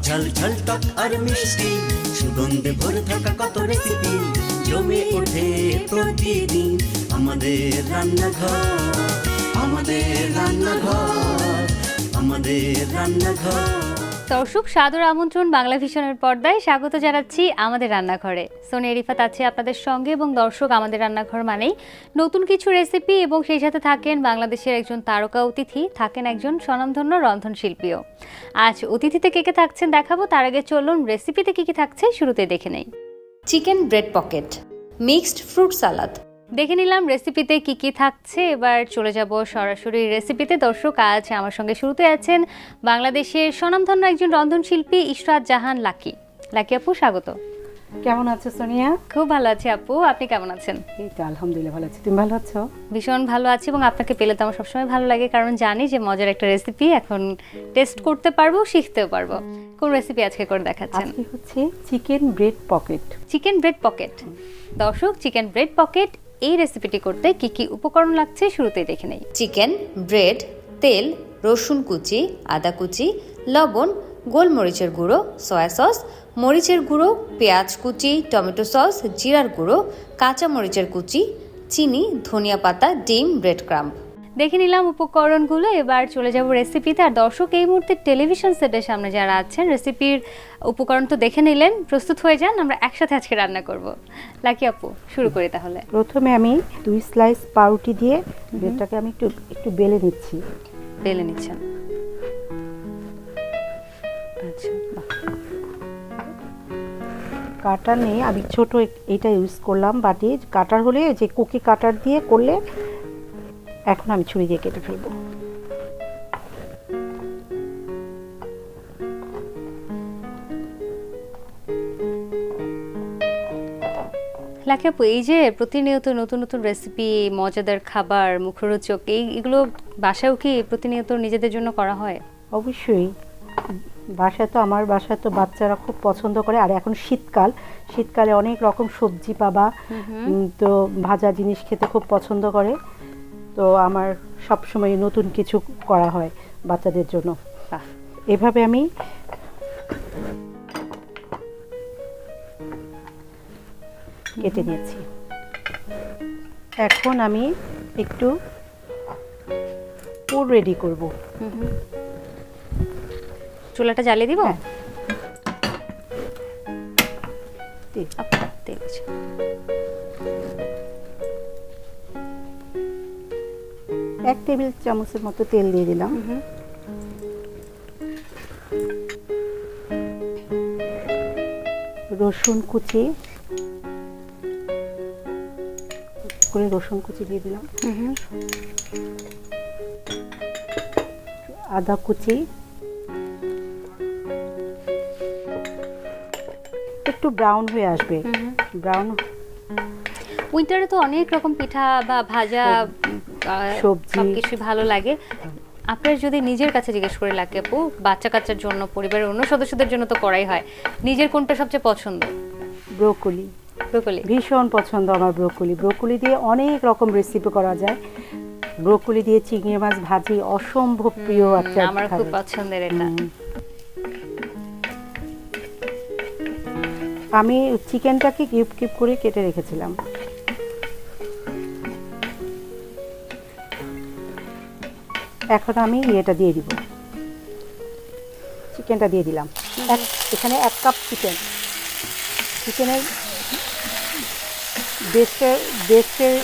ঝাল ঝাল টক আর মিষ্টি সুগন্ধে ভরে থাকা কত রেসিপি জমে ওঠে প্রতিদিন আমাদের রান্নাঘর, আমাদের রান্নাঘর, আমাদের রান্নাঘর। দর্শক সাদর আমন্ত্রণ বাংলা ভিশনের পর্দায় স্বাগত জানাচ্ছি আমাদের রান্নাঘরে। সোনিয়া রিফাত আছে আপনাদের সঙ্গে এবং দর্শক আমাদের রান্নাঘর মানেই নতুন কিছু রেসিপি এবং সেই সাথে থাকেন বাংলাদেশের একজন তারকা অতিথি, থাকেন একজন স্বনামধন্য রন্ধনশিল্পীও। আজ অতিথিতে কে কে থাকছেন দেখাবো, তার আগে চলুন রেসিপিতে কি কি থাকছে শুরুতে দেখে নেই। Chicken bread pocket, mixed fruit সালাদ। দেখে নিলাম রেসিপিতে কি কি থাকছে, এবার চলে যাব সরাসরি রেসিপিতে। দর্শক আজ আমার সঙ্গে শুরুতে আছেন বাংলাদেশের স্বনামধন্য একজন রন্ধনশিল্পী ইশরাত জাহান লাকি। লাকি আপু স্বাগত। কেমন আছো সোনিয়া? খুব ভালো আছি আপু, আপনি কেমন আছেন? এই তো আলহামদুলিল্লাহ ভালো আছি, তুমি ভালো আছো? ভীষণ ভালো আছি এবং আপনাকে পেলে তো আমার সবসময় ভালো লাগে, কারণ জানি যে মজার একটা রেসিপি এখন টেস্ট করতে পারবো, শিখতেও পারবো। কোন রেসিপি আজকে করে দেখাচ্ছেন? আজকে হচ্ছে chicken bread pocket. Chicken bread pocket. দর্শক চিকেন ব্রেড পকেট এই রেসিপিটি করতে কি কি উপকরণ লাগছে শুরুতেই দেখে নেই। চিকেন, ব্রেড, তেল, রসুন কুচি, আদা কুচি, লবণ, গোলমরিচের গুঁড়ো, সয়া সস, মরিচের গুঁড়ো, পেঁয়াজ কুচি, টমেটো সস, জিরার গুঁড়ো, কাঁচা মরিচের কুচি, চিনি, ধনিয়া পাতা, ডিম, ব্রেড ক্রাম্ব। দেখে নিলাম উপকরণগুলো, এবার চলে যাব রেসিপিতে। আর দর্শক এই মুহূর্তে টেলিভিশন সেটের সামনে যারা আছেন, রেসিপির উপকরণ তো দেখে নিলেন, প্রস্তুত হয়ে যান, আমরা একসাথে আজকে রান্না করব। লাকি আপু শুরু করি তাহলে। প্রথমে আমি 2 স্লাইস পাউরুটি দিয়ে ব্রেডটাকে আমি একটু বেলে নিচ্ছি। বেলে নিচ্ছেন, আচ্ছা। কাটার নেই, আমি ছোট এটা ইউজ করলাম, বাটি কাটার হলে যে কুকি কাটার দিয়ে করলে, এখন আমি ছুরি দিয়ে কেটে ফেলবো। লাকি আপু, এই যে প্রতিনিয়ত নতুন নতুন রেসিপি, মজাদার খাবার, মুখরোচক, এইগুলো বাসায়ও কি প্রতিনিয়ত নিজেদের জন্য করা হয়? অবশ্যই, আমার বাসায় তো বাচ্চারা খুব পছন্দ করে। আর এখন শীতকালে অনেক রকম সবজি পাবা, তো ভাজা জিনিস খেতে খুব পছন্দ করে। তো আমার সব সময় নতুন কিছু করা হয় বাচ্চাদের জন্য। এভাবে আমি কেটে নিয়েছি। এখন আমি একটু পুর রেডি করব। চুলাটা জ্বালিয়ে দিব? তেল আছে, 1 টেবিল চামচের মতো তেল দিয়ে দিলাম। রসুন কুচি করে রসুন কুচি দিয়ে দিলাম। আদা কুচি, একটু ব্রাউন হয়ে আসবে। ব্রাউন, উইন্টারে তো অনেক রকম পিঠা বা ভাজা সবজি সবকিছু ভালো লাগে। আপনার যদি নিজের কাছে জিজ্ঞেস করে লাগে আপু, বাচ্চা কাচ্চার জন্য, পরিবারের অন্য সদস্যদের জন্য তো করাই হয়, নিজের কোনটা সবচেয়ে পছন্দ? ব্রোকলি। ব্রোকলি ভীষণ পছন্দ আমার ব্রোকলি। ব্রোকলি দিয়ে অনেক রকম রেসিপি করা যায়। ব্রোকলি দিয়ে চিংড়ি মাছ ভাজি অসম্ভব প্রিয় একটা, আমার খুব পছন্দের এটা। আমি চিকেনটাকে কিউব কিউব করে কেটে রেখেছিলাম। এখন আমি এটা দিয়ে দিব, চিকেনটা দিয়ে দিলাম। এখানে 1 কাপ চিকেনের বেস্টের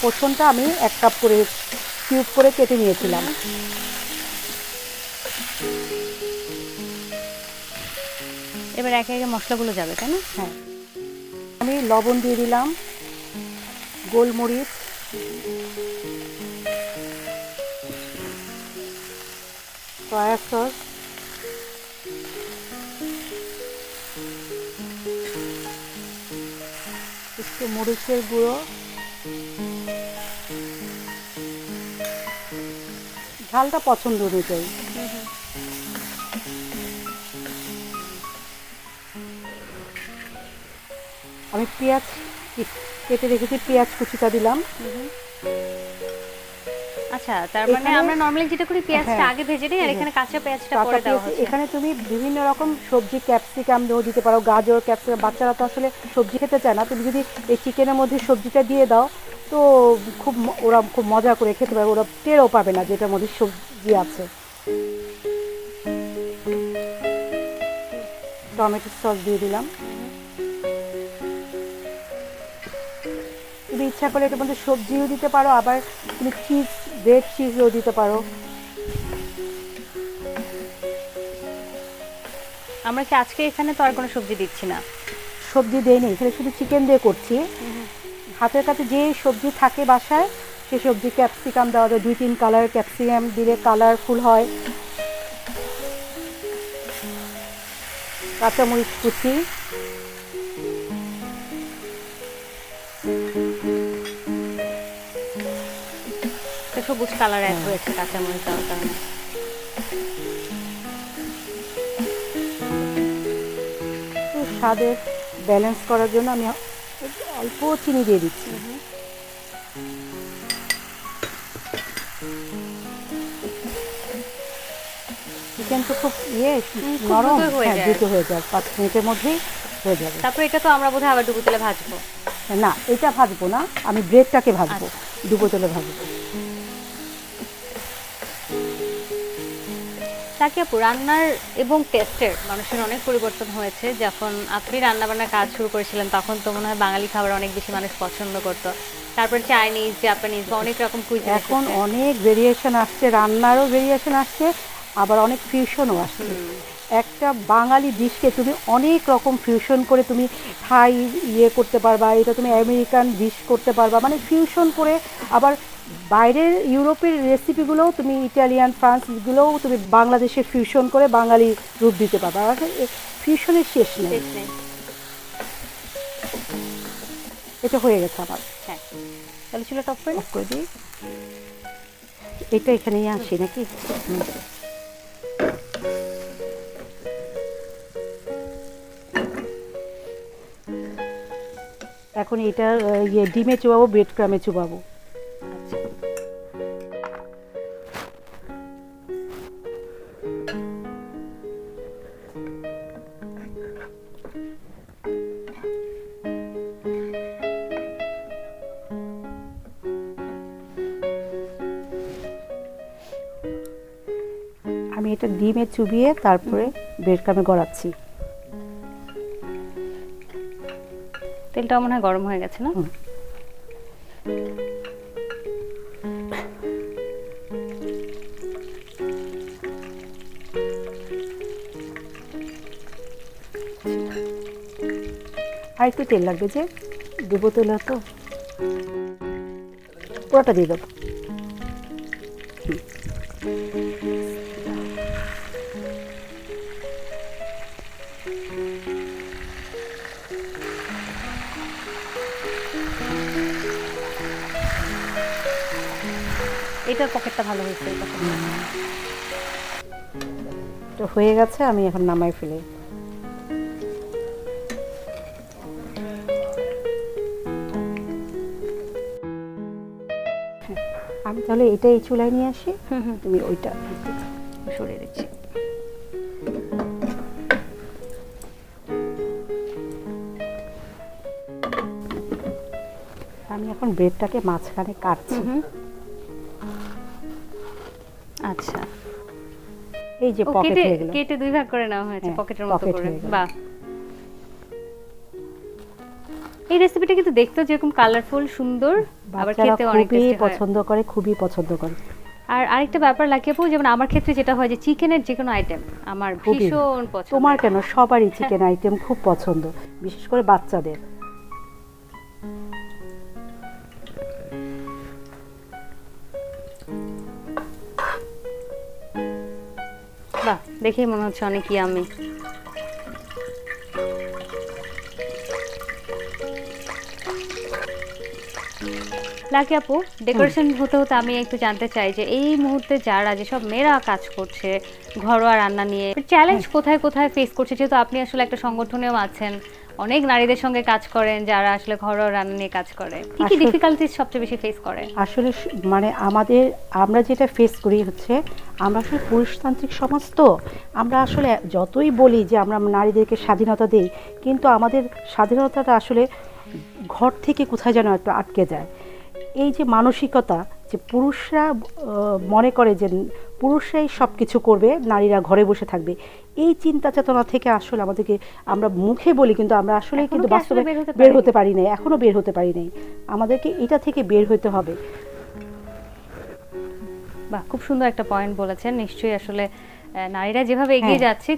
পোর্শনটা আমি 1 কাপ করে কিউব করে কেটে নিয়েছিলাম। এবার একে একে মশলাগুলো যাবে, তাই না? হ্যাঁ, আমি লবণ দিয়ে দিলাম, গোলমরিচ, সয়া সস, একটু মরিচের গুঁড়ো, ঝালটা পছন্দ অনুযায়ী। আমি পেঁয়াজ কেটে রেখেছি, পেঁয়াজ কুচিটা দিলাম। আচ্ছা, আচ্ছা, তার মানে এখানে- আমরা নরমালি যেটা করি পেঁয়াজটা হ্যাঁ। আগে ভেজে নিই আর এখানে কাঁচা পেঁয়াজটা কাঁচা পরে দেওয়া পেঁয়াজ, হচ্ছে। এখানে তুমি বিভিন্ন রকম সবজি ক্যাপসিকাম দিতে পারো, গাজর ক্যাপসিকাম, বাচ্চারা তো আসলে সবজি খেতে চায় না, তুমি যদি এই চিকেনের মধ্যে সবজিটা দিয়ে দাও তো ওরা খুব মজা করে খেতে পারবে, ওরা টেরও পাবে না যেটার মধ্যে সবজি আছে। টমেটো সস দিয়ে দিলাম। তুমি ইচ্ছা করলে এটার মধ্যে সবজিও দিতে পারো, আবার তুমি চিজ, ব্রেড চিজও দিতে পারো। আমরা কি আজকে এখানে তো আর কোনো সবজি দিচ্ছি না? সবজি দেয়নি, এখানে শুধু চিকেন দিয়ে করছি। হাতের কাছে যে সবজি থাকে বাসায় সে সবজি, ক্যাপসিকাম দেওয়া যায়, 2-3 কালার ক্যাপসিকাম দিলে কালারফুল হয়। কাঁচামরিচ কুচি, একটা সবুজ কালার অ্যাড হয়েছে কাঁচামরিচ দেওয়ার কারণে। তো স্বাদের ব্যালেন্স করার জন্য আমি অল্প চিনি দিয়ে দিচ্ছি। চিকেন তো খুব খুব নরম, দ্রুতই হয়ে যায়। দ্রুত হয়ে যায়, 5 মিনিটের মধ্যেই হয়ে যাবে। তারপর এটা তো আমরা বোধহয় আবার ডুবো তেলে ভাজবো। না, এটা ভাজবো না, আমি ব্রেডটাকে ভাজবো, ডুবো তেলে ভাজবো। তাকে আপু, রান্নার এবং টেস্টের মানুষের অনেক পরিবর্তন হয়েছে। যখন আপনি রান্নাবান্নার কাজ শুরু করেছিলেন তখন তো মনে হয় বাঙালি খাবার অনেক বেশি মানুষ পছন্দ করতো, তারপর চাইনিজ, জাপানিজ বা অনেক রকম কুইজিন এখন অনেক ভেরিয়েশন আসছে, রান্নারও ভেরিয়েশন আসছে, আবার অনেক ফিউশনও আসছে। একটা বাঙালি ডিশকে তুমি অনেক রকম ফিউশন করে তুমি থাই করতে পারবা, এটা তুমি আমেরিকান ডিশ করতে পারবা, মানে ফিউশন করে। আবার বাইরের ইউরোপের রেসিপিগুলোও তুমি, ইটালিয়ান, ফ্রান্সগুলোও তুমি বাংলাদেশে ফিউশন করে বাঙালি রূপ দিতে পারবা। ফিউশনের শেষ নেই। এটা হয়ে গেছে আমার। হ্যাঁ, তাহলে ছিল টপ অফ করে দিই। এটা এখানেই আসি নাকি? এখন এটা ডিমে চুবাবো, ব্রেড ক্রামে চুবাবো। আমি এটা ডিমে চুবিয়ে তারপরে ব্রেড ক্রামে গড়াচ্ছি। তেলটা মনে হয় গরম হয়ে গেছে না? আর একটু তেল লাগবে, যে ডুবো তেল তো পুরোটা দিয়ে দেবো। এটার পকেটটা ভালো হয়েছে, এটা তো হয়ে গেছে, আমি এখন নামাই ফেলি। আমি তাহলে এটা এই চুলায় নিয়ে আসি, তুমি ওইটা সরিয়ে দিচ্ছি। আমি এখন ব্রেডটাকে মাঝখানে কাটছি। আচ্ছা, এই যে পকেট কেটে হয়ে গেল। কেটে দুই ভাগ করে নেওয়া হয়েছে হ্যাঁ, পকেটের মতো পকেট করে। হয়ে গেল। বাহ, এই রেসিপিটা কিন্তু দেখতেও যেরকম কালারফুল, সুন্দর, আবার বাচ্চারা খেতে অনেক খুবই টেস্টি হয়। পছন্দ করে, খুবই পছন্দ করে। আর আরেকটা ব্যাপার লাগে আপু, যেমন আমার ক্ষেত্রে যেটা হয় যে চিকেনের যে কোনো আইটেম আমার খুবই। ভীষণ পছন্দ। তোমার কেন, সবারই চিকেন আইটেম খুব পছন্দ, বিশেষ করে বাচ্চাদের। বাহ, দেখেই মনে হচ্ছে অনেক ইয়ামি। লাকি আপু, ডেকোরেশন হতে হতে আমি একটু জানতে চাই যে এই মুহূর্তে যারা, যেসব মেয়েরা কাজ করছে ঘরোয়া রান্না নিয়ে, চ্যালেঞ্জ কোথায় কোথায় ফেস করছে, যেহেতু আপনি আসলে একটা সংগঠনেও আছেন, অনেক নারীদের সঙ্গে কাজ করেন যারা আসলে ঘরোয়া রান্না নিয়ে কাজ করে, কি কি আসলে- ডিফিকাল্টিজ সবচেয়ে বেশি ফেস করে? আসলে মানে আমরা যেটা ফেস করি হচ্ছে, আমরা আসলে পুরুষতান্ত্রিক সমাজ, তো আমরা আসলে যতই বলি যে আমরা নারীদেরকে স্বাধীনতা দিই, কিন্তু আমাদের স্বাধীনতাটা আসলে ঘর থেকে কোথায় যেন একটু আটকে যায়। এই যে মানসিকতা, যে পুরুষরা মনে করে যে পুরুষরাই সব কিছু করবে, নারীরা ঘরে বসে থাকবে, এই চিন্তা চেতনা থেকে আসলে আমাদেরকে, আমরা মুখে বলি কিন্তু আমরা আসলে এখনো কিন্তু কি বাস্তবে আসলে বের হতে বের পারি? হতে পারি নাই, এখনো বের হতে পারি নাই। আমাদেরকে এটা থেকে বের হতে হবে। বাহ, খুব সুন্দর একটা পয়েন্ট বলেছেন। নিশ্চয়ই আসলে নারীরা যেভাবে এগিয়ে হ্যাঁ। যাচ্ছে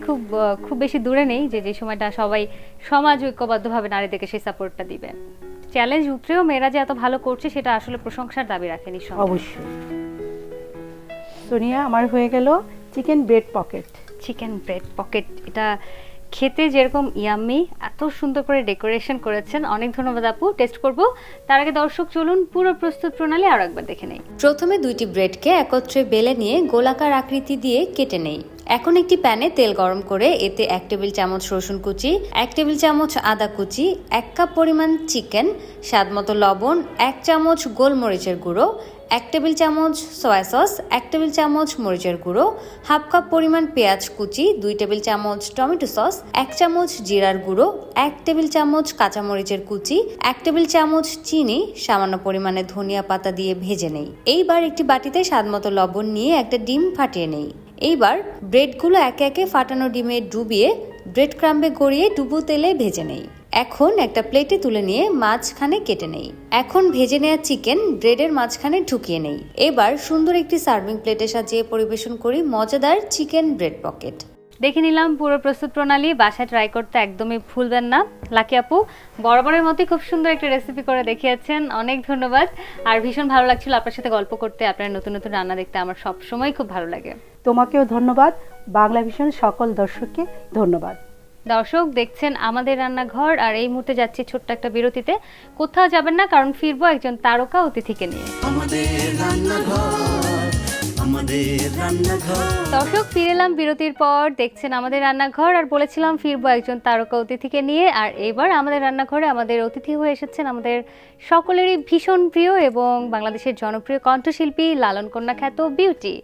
খুব বেশি দূরে নেই যে সময়টা সবাই সমাজ ঐক্যবদ্ধভাবে নারীদেরকে সেই সাপোর্টটা দিবে। চ্যালেঞ্জ উতরেও মেয়েরা যে এত ভালো করছে সেটা আসলে প্রশংসার দাবি রাখে নিঃসন্দেহে। অবশ্যই। সোনিয়া, আমার হয়ে গেল chicken bread pocket. Chicken bread pocket, এটা খেতে যেরকম ইয়াম্মি, এত সুন্দর করে ডেকোরেশন করেছেন, অনেক ধন্যবাদ আপু। টেস্ট করব তার আগে দর্শক চলুন পুরো প্রস্তুত প্রণালী আরো একবার দেখে নেই। প্রথমে 2টি ব্রেডকে একত্রে বেলে নিয়ে গোলাকার আকৃতি দিয়ে কেটে নেই। এখন একটি প্যানে তেল গরম করে এতে 1 টেবিল চামচ রসুন কুচি, 1 টেবিল চামচ আদা কুচি, 1 কাপ পরিমাণ চিকেন, স্বাদমতো লবণ, 1 চামচ গোলমরিচের গুঁড়ো, 1 টেবিল চামচ সয়া সস, 1 টেবিল চামচ মরিচের গুঁড়ো, হাফ কাপ পরিমাণ পেঁয়াজ কুচি, 2 টেবিল চামচ টমেটো সস, 1 চামচ জিরার গুঁড়ো, 1 টেবিল চামচ কাঁচামরিচের কুচি, 1 টেবিল চামচ চিনি, সামান্য পরিমাণে ধনিয়া পাতা দিয়ে ভেজে নেই। এইবার একটি বাটিতে স্বাদমতো লবণ নিয়ে একটা ডিম ফাটিয়ে নেই। এইবার ব্রেডগুলো একে একে ফাটানো ডিমে ডুবিয়ে ব্রেড ক্রাম্বে গড়িয়ে ডুবো তেলে ভেজে নেই। এখন একটা প্লেটে তুলে নিয়ে মাঝখানে কেটে নেই। এখন ভেজে নেওয়া চিকেন ব্রেডের মাঝখানে ঢুকিয়ে নেই। এবার সুন্দর একটি সার্ভিং প্লেটে সাজিয়ে পরিবেশন করি মজাদার চিকেন ব্রেড পকেট। দেখে নিলাম পুরো প্রস্তুত প্রণালী, বাসায় ট্রাই করতে একদমই ভুলবেন না। লাকি আপু বরাবরের মতোই খুব সুন্দর একটা রেসিপি করে দেখিয়েছেন, অনেক ধন্যবাদ। আর ভীষণ ভালো লাগছিল আপনার সাথে গল্প করতে, আপনার নতুন নতুন রান্না দেখতে আমার সবসময় খুব ভালো লাগে। তোমাকেও ধন্যবাদ, বাংলা ভিশন সকল দর্শককে ধন্যবাদ। দর্শক দেখছেন আমাদের রান্নাঘর, আর এই মুহূর্তে যাচ্ছি ছোট্ট একটা বিরতিতে। কোথাও যাবেন না, কারণ ফিরবো একজন তারকা অতিথিকে নিয়ে। আমাদের রান্নাঘর, আমাদের রান্নাঘর। দর্শক ফিরে এলাম বিরতির পর, দেখছেন আমাদের রান্নাঘর, আর বলেছিলাম ফিরবো একজন তারকা অতিথিকে নিয়ে। আর এবার আমাদের রান্নাঘরে আমাদের অতিথি হয়ে এসেছেন আমাদের সকলেরই ভীষণ প্রিয় এবং বাংলাদেশের জনপ্রিয় কণ্ঠশিল্পী, লালন কন্যা খ্যাত বিউটি।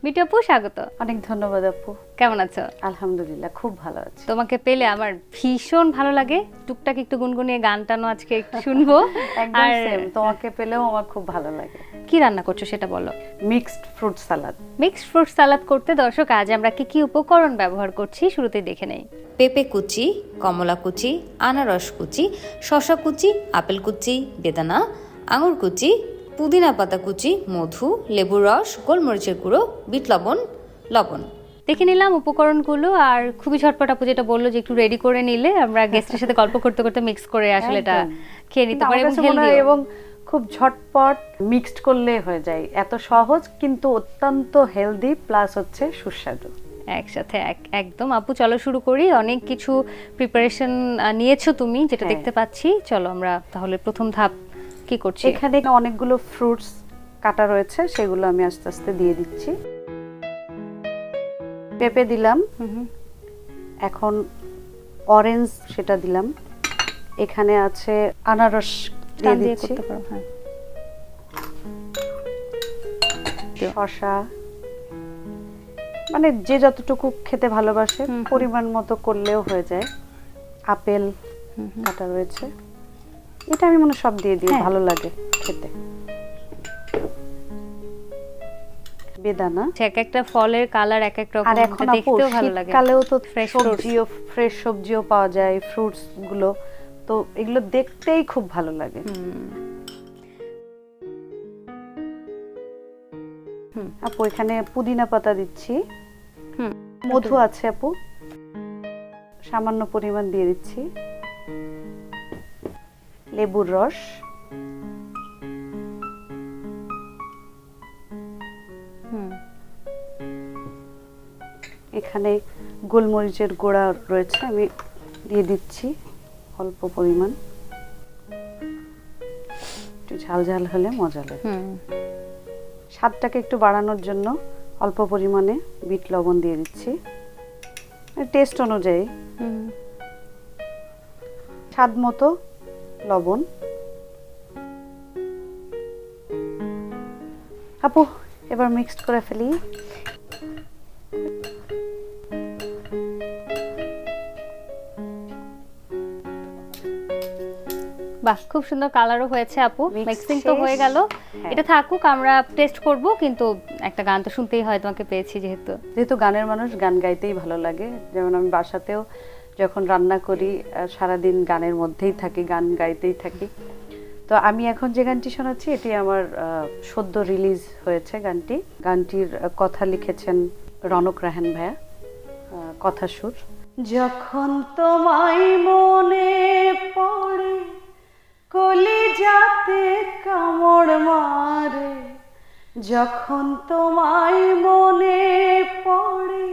বিউটি আপু স্বাগত। অনেক ধন্যবাদ আপু। কেমন আছো? আলহামদুলিল্লাহ, খুব ভালো আছি। তোমাকে পেলে আমার ভীষণ ভালো লাগে। টুকটাক একটু গুনগুনিয়ে গান টানো আজকে একটু শুনবো। একদম সেম, তোমাকে পেলেও আমার খুব ভালো লাগে। কি রান্না করছো সেটা বলো। মিক্সড ফ্রুট সালাদ। মিক্সড ফ্রুট সালাদ করতে দর্শক আজ আমরা কি কি উপকরণ ব্যবহার করছি শুরুতেই দেখে নেই। পেঁপে কুচি, কমলা কুচি, আনারস কুচি, শসা কুচি, আপেল কুচি, বেদানা, আঙুর কুচি, পুদিনা পাতা কুচি, মধু, লেবুর রস, গোলমরিচের গুঁড়ো, বিট লবণ, লবণ। দেখে নিলাম উপকরণগুলো, আর খুবই ঝটপট আপু যেটা বললো যে একটু রেডি করে নিলে আমরা গেস্টের সাথে গল্প করতে করতে মিক্স করে আসলে এটা একদম। খেয়ে নিতে কিন্তু পারি আমার এবং কাছে মনে হয় হেলদি। এবং খুব ঝটপট মিক্সড করলে হয়ে যায়, এত সহজ কিন্তু অত্যন্ত হেলদি প্লাস হচ্ছে সুস্বাদু। একসাথে একদম। আপু চলো শুরু করি। অনেক কিছু প্রিপারেশন নিয়েছো তুমি, যেটা হ্যাঁ। দেখতে পাচ্ছি। চলো আমরা তাহলে প্রথম ধাপ কি করছি। এখানে অনেকগুলো ফ্রুটস কাটা রয়েছে, সেগুলো আমি আস্তে আস্তে দিয়ে দিচ্ছি। পেঁপে দিলাম, এখন অরেঞ্জ সেটা দিলাম, এখানে আছে আনারস দিয়ে টান দিয়ে দিচ্ছি, করতে পারো, হ্যাঁ। শসা, মানে যে যতটুকু খেতে ভালোবাসে পরিমাণ মতো করলেও হয়ে যায়। আপেল কাটা রয়েছে, এটা আমি মনে হয় সব দিয়ে দিই, হ্যাঁ। ভালো লাগে খেতে। বেদানা, এক একটা ফলের কালার এক এক রকম, আর এখন আপু দেখতেও ভালো লাগে। শীতকালেও তো Fresh ফ্রেশ সবজিও পাওয়া যায়, ফ্রুটস গুলো, তো এগুলো দেখতেই খুব ভালো লাগে। আপু এখানে পুদিনা পাতা দিচ্ছি, মধু আছে আপু, সামান্য পরিমাণ দিয়ে দিচ্ছি, লেবুর রস, এখানে গোলমরিচের গুঁড়া রয়েছে, আমি দিয়ে দিচ্ছি অল্প পরিমাণ, একটু ঝাল ঝাল হলে মজা লাগে। স্বাদটাকে একটু বাড়ানোর জন্য অল্প পরিমাণে বিট লবণ দিয়ে দিচ্ছি টেস্ট অনুযায়ী। স্বাদ মতো লবণ। আপু এবার মিক্সড করে ফেলি। বাহ, খুব সুন্দর কালারও হয়েছে আপু। Mix মিক্সিং তো শেষ। হয়ে গেল, হ্যাঁ। এটা থাকুক, আমরা টেস্ট করব, কিন্তু একটা গান তো শুনতেই হয়, তোমাকে পেয়েছি যেহেতু। গানের মানুষ, গান গাইতেই ভালো লাগে। যেমন আমি বাসাতেও যখন রান্না করি সারাদিন গানের মধ্যেই থাকি, গান গাইতেই থাকি। তো আমি এখন যে গানটি শোনাচ্ছি এটি আমার সদ্য রিলিজ হয়েছে গানটি। গানটির কথা লিখেছেন রনক রাহান ভাইয়া, কথা সুর। যখন তোমায় মনে পড়ে কলিজাতে কামড় মারে, যখন তোমায় মনে পড়ে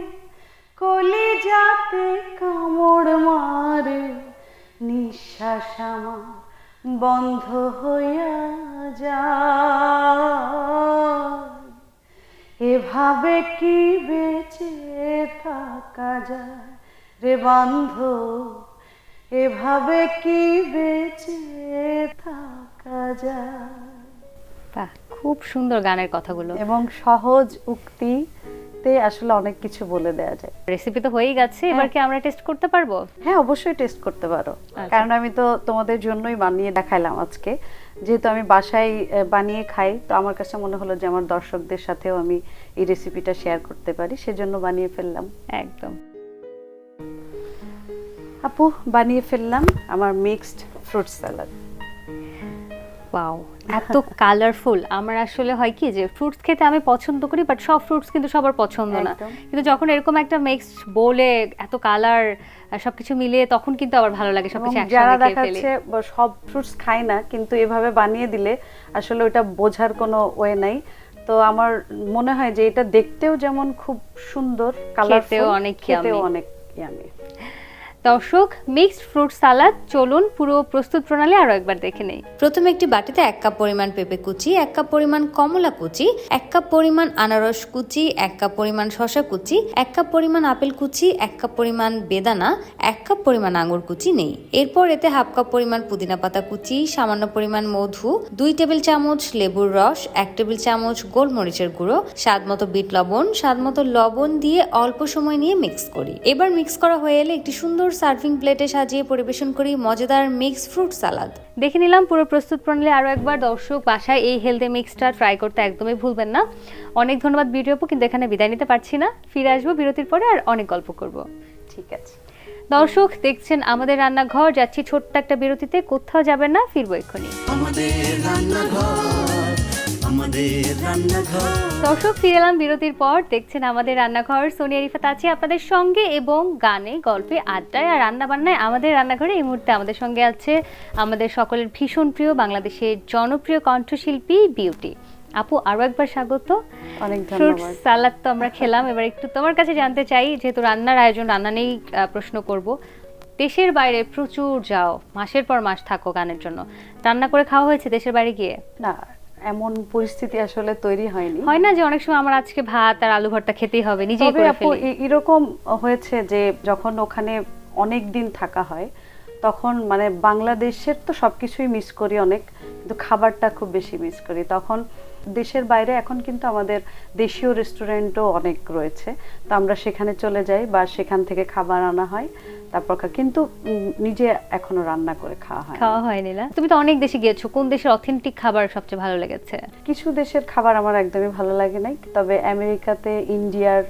কলিজাতে কামড় মারে, নিঃশ্বাস আমার বন্ধ হইয়া যায়, এভাবে কি বেঁচে থাকা যায় রে বন্ধু, এভাবে কি বেঁচে থাকা যায়। বাহ, খুব সুন্দর গানের কথাগুলো। এবং সহজ উক্তিতে আসলে অনেক কিছু বলে দেয়া যায়। রেসিপি তো হয়েই গেছে, এবার কি আমরা টেস্ট করতে পারবো? হ্যাঁ, অবশ্যই টেস্ট করতে পারো। কারণ আমি তো তোমাদের জন্যই বানিয়ে দেখাইলাম আজকে। যেহেতু আমি বাসায় বানিয়ে খাই, তো আমার কাছে মনে হলো যে আমার দর্শকদের সাথেও আমি এই রেসিপিটা শেয়ার করতে পারি, সেজন্য বানিয়ে ফেললাম। একদম। আপু বানিয়ে ফেললাম আমার মিক্সড ফ্রুট স্যালাড। ওয়াও, এত কালারফুল। আমার আসলে হয় কি যে ফ্রুটস খেতে আমি পছন্দ করি, বাট সব ফ্রুটস কিন্তু সবার পছন্দ না। একদম। কিন্তু যখন এরকম একটা মিক্সড বোলে এত কালার সবকিছু মিলিয়ে, তখন কিন্তু আবার ভালো লাগে সবকিছু এবং যারা একসাথে খেয়ে ফেলে। দেখাচ্ছে সব ফ্রুটস খায় না, কিন্তু এভাবে বানিয়ে দিলে আসলে ওটা বোঝার কোনো ওয়ে নাই। তো আমার মনে হয় যে এটা দেখতেও যেমন খুব সুন্দর, কালারফুল, খেতেও অনেক ইয়ামি। দর্শক, মিক্সড ফ্রুট সালাদ, চলুন পুরো প্রস্তুত প্রণালী আরো একবার দেখে নেই। প্রথমে একটি বাটিতে 1 কাপ পরিমাণ পেঁপে কুচি, 1 কাপ পরিমাণ কমলা কুচি, 1 কাপ পরিমাণ আনারস কুচি, 1 কাপ পরিমাণ শসা কুচি, 1 কাপ পরিমাণ আপেল কুচি, 1 কাপ পরিমাণ বেদানা, 1 কাপ পরিমাণ আঙুর কুচি নেই। এরপর এতে 1/2 কাপ পরিমাণ পুদিনা পাতা কুচি, সামান্য পরিমাণ মধু, 2 টেবিল চামচ লেবুর রস, 1 টেবিল চামচ গোলমরিচের গুঁড়ো, স্বাদ মতো বিট লবণ, স্বাদ মতো লবণ দিয়ে অল্প সময় নিয়ে মিক্স করি। এবার মিক্স করা হয়ে এলে একটি সুন্দর সার্ভিং প্লেটে সাজিয়ে পরিবেশন করি মজাদার মিক্সড ফ্রুট সালাদ। দেখে নিলাম পুরো প্রস্তুত প্রণালী আরো একবার। দর্শক, বাসায় এই হেলদি মিক্সটা ট্রাই করতে একদমই ভুলবেন না। অনেক ধন্যবাদ ভিডিও আপু, কিন্তু এখানে বিদায় নিতে পারছি না, ফিরে আসবো বিরতির পরে আর অনেক গল্প করব। ঠিক আছে দর্শক, দেখছেন আমাদের রান্নাঘর, যাচ্ছি ছোট্ট একটা বিরতিতে, কোথাও যাবেন না, ফিরবো এক্ষুনি। আমাদের রান্নাঘর, আমাদের রান্নাঘর। দর্শক, ফিরে এলাম বিরতির পর। দেখছেন আমাদের রান্নাঘর, সোনিয়া রিফাত আছি আপনাদের সঙ্গে, এবং গানে, গল্পে, আড্ডায় আর রান্না বান্নায় আমাদের রান্নাঘরে এই মুহূর্তে আমাদের সঙ্গে আছে আমাদের সকলের ভীষণ প্রিয় বাংলাদেশের জনপ্রিয় কণ্ঠশিল্পী বিউটি আপু। আরো একবার স্বাগত। অনেক ফ্রুট ধন্যবাদ। সালাদ তো আমরা খেলাম, এবার একটু তোমার কাছে জানতে চাই, যেহেতু রান্নার আয়োজন, রান্না নেই প্রশ্ন করব। দেশের বাইরে প্রচুর যাও, মাসের পর মাস থাকো গানের জন্য, রান্না করে খাওয়া হয়েছে দেশের বাইরে গিয়ে? না, এমন পরিস্থিতি আসলে তৈরি হয়নি। হয় না যে অনেক সময় আমার আজকে ভাত আর আলু ভর্তা খেতেই হবে, নিজেই তবে করে আপু ফেলি। এরকম হয়েছে যে যখন ওখানে অনেক দিন থাকা হয়, তখন মানে বাংলাদেশের তো সবকিছুই মিস করি অনেক, কিন্তু খাবারটা খুব বেশি মিস করি। তখন দেশের বাইরে এখন কিন্তু আমাদের দেশীয় রেস্টুরেন্টও অনেক রয়েছে, তো আমরা সেখানে চলে যাই বা সেখান থেকে খাবার আনা হয়, তারপর কিন্তু নিজে এখনো রান্না করে খাওয়া হয়নি না? তুমি তো অনেক দেশে গিয়েছো, কোন দেশের অথেন্টিক খাবার সবচেয়ে ভালো লেগেছে? কিছু দেশের খাবার আমার একদমই ভালো লাগে নাই, তবে আমেরিকাতে, ইন্ডিয়ার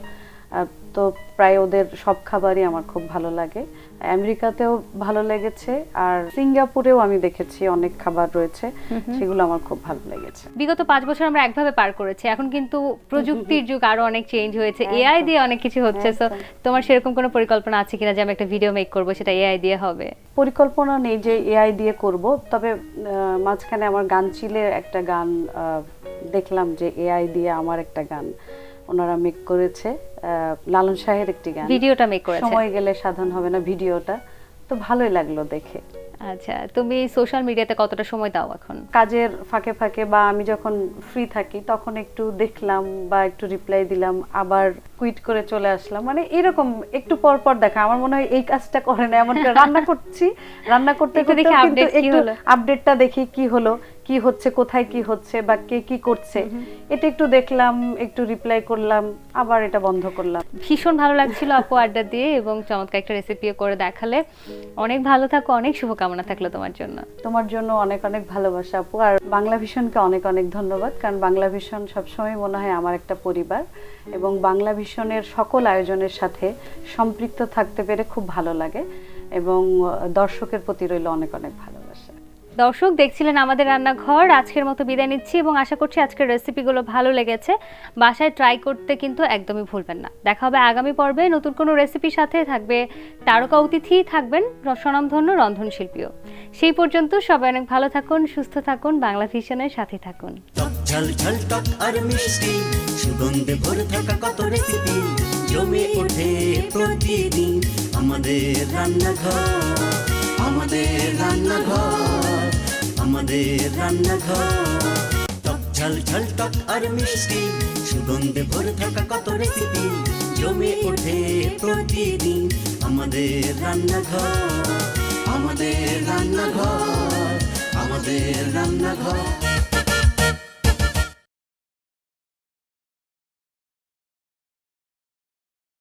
তো প্রায় ওদের সব খাবারই আমার খুব ভালো লাগে। আমেরিকাতেও ভালো লেগেছে, আর সিঙ্গাপুরেও আমি দেখেছি অনেক খাবার রয়েছে, সেগুলো আমার খুব ভালো লেগেছে। বিগত 5 বছর আমরা একভাবে পার করেছি, এখন কিন্তু প্রযুক্তির যুগ, আরো অনেক চেঞ্জ হয়েছে, এআই দিয়ে অনেক কিছু হচ্ছে। তো তোমার সেরকম কোনো পরিকল্পনা আছে কিনা যে আমি একটা ভিডিও মেক করব, সেটা এআই দিয়ে হবে? পরিকল্পনা নেই যে এআই দিয়ে করব, তবে মাঝখানে আমার গান চিলে একটা গান দেখলাম যে এআই দিয়ে আমার একটা গান ওনারা মেক করেছে, লালন শাহের একটি গান, ভিডিওটা মেক করেছে। সময় গেলে সাধন হবে না ভিডিওটা, তো ভালোই লাগলো দেখে। আচ্ছা, তুমি সোশ্যাল মিডিয়াতে কতটা সময় দাও এখন? কাজের ফাঁকে ফাঁকে বা আমি যখন ফ্রি থাকি তখন একটু দেখলাম বা একটু রিপ্লাই দিলাম, আবার কুইট করে চলে আসলাম, মানে এরকম একটু পর পর দেখা। আমার মনে হয় এই কাজটা করে না, এমন করে রান্না করছি, রান্না করতে একটু করতে দেখি কিন্তু update কি একটু হলো। আপডেটটা দেখি কি হলো, কি হচ্ছে, কোথায় কি হচ্ছে বা কে কি করছে, এটা একটু দেখলাম, একটু রিপ্লাই করলাম, আবার এটা বন্ধ করলাম। ভীষণ ভালো লাগছিল আপু আড্ডা দিয়ে, এবং চমৎকার একটা রেসিপিও করে দেখালে। অনেক ভালো থাকো, অনেক শুভকামনা থাকলো তোমার জন্য। তোমার জন্য অনেক অনেক ভালোবাসা আপু, আর বাংলা ভিশনকে অনেক অনেক ধন্যবাদ, কারণ বাংলা ভিশন সবসময় মনে হয় আমার একটা পরিবার, এবং বাংলা ভিশনের সকল আয়োজনের সাথে সম্পৃক্ত থাকতে পেরে খুব ভালো লাগে, এবং দর্শকের প্রতি রইল অনেক অনেক ভালোবাসা। দর্শক দেখছিলেন আমাদের রান্নাঘর, আজকের মতো বিদায় নিচ্ছি, এবং আশা করছি আজকের রেসিপিগুলো ভালো লেগেছে। বাসায় ট্রাই করতে কিন্তু একদমই ভুলবেন না। দেখা হবে আগামী পর্বে নতুন কোনো রেসিপির সাথে, থাকবে তারকা অতিথি, থাকবেন স্বনামধন্য রন্ধনশিল্পীও। সেই পর্যন্ত সবাই অনেক ভালো থাকুন, সুস্থ থাকুন, বাংলা ভিশনের সাথে থাকুন। টক ঝাল ঝাল টক আর মিষ্টি, সুগন্ধে ভরে থাকা কত রেসিপি, জমে ওঠে প্রতিদিন আমাদের রান্নাঘর, আমাদের রান্নাঘর, আমাদের রান্নাঘর। টক ঝাল ঝাল টক আর মিষ্টি, সুগন্ধে ভরে থাকা কত রেসিপি, জমে ওঠে প্রতিদিন আমাদের রান্নাঘর, আমাদের রান্নাঘর, আমাদের রান্নাঘর।